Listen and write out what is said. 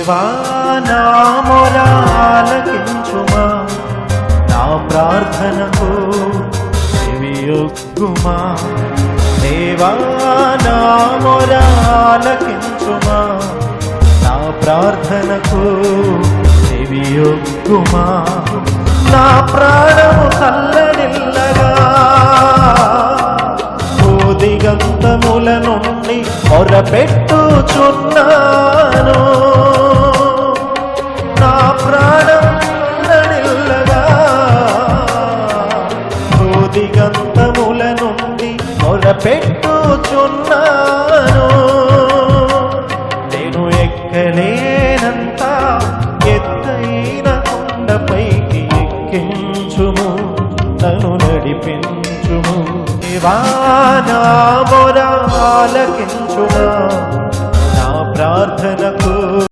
దేవా నా మొర ఆలకించుమా, నా ప్రార్థనకు చెవియొగ్గుమా. దేవా నా మొర ఆలకించుమా, నా ప్రార్థనకు చెవియొగ్గుమా. నా ప్రాణము కల్లడిల్లగా దిగంతముల నుండి మొరపెట్టుచున్నాను. నా ప్రాణం కల్లడిల్లగా దిగంతముల నుండి మొరపెట్టుచున్నాను. నేను ఎక్కలేనంత ఎత్తైన కొండపైకి ఎక్కించుము, నన్ను నడిపించుము. దేవా నా మొర ఆలకించుమా, నా ప్రార్థనకు